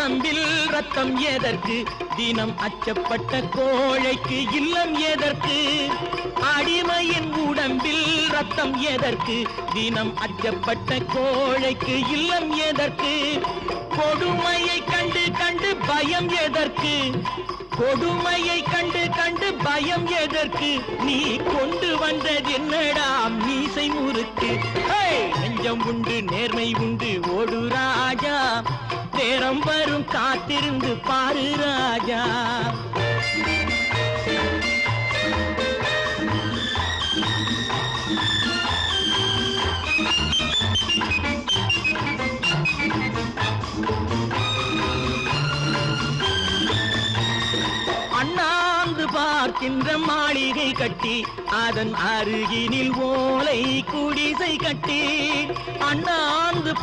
உடம்பில் ரத்தம் எதற்கு? தினம் அச்சப்பட்ட கோழைக்கு இல்லம் எதற்கு? அடிமையின் உடம்பில் ரத்தம் எதற்கு? தினம் அச்சப்பட்ட கோழைக்கு இல்லம் எதற்கு? கொடுமையை கண்டு கண்டு பயம் எதற்கு? கொடுமையை கண்டு கண்டு பயம் எதற்கு? நீ கொண்டு வந்தது என்னடா மீசை முறுக்கு? நெஞ்சம் உண்டு நேர்மை உண்டு ஓடு ராஜா, நேரம் வரும் காத்திருந்து பாரு ராஜா. அண்ணாந்து பார்க்கின்ற மாளிகை கட்டி அதன் அருகினில் ஓலை குடிசை கட்டி அண்ணாந்து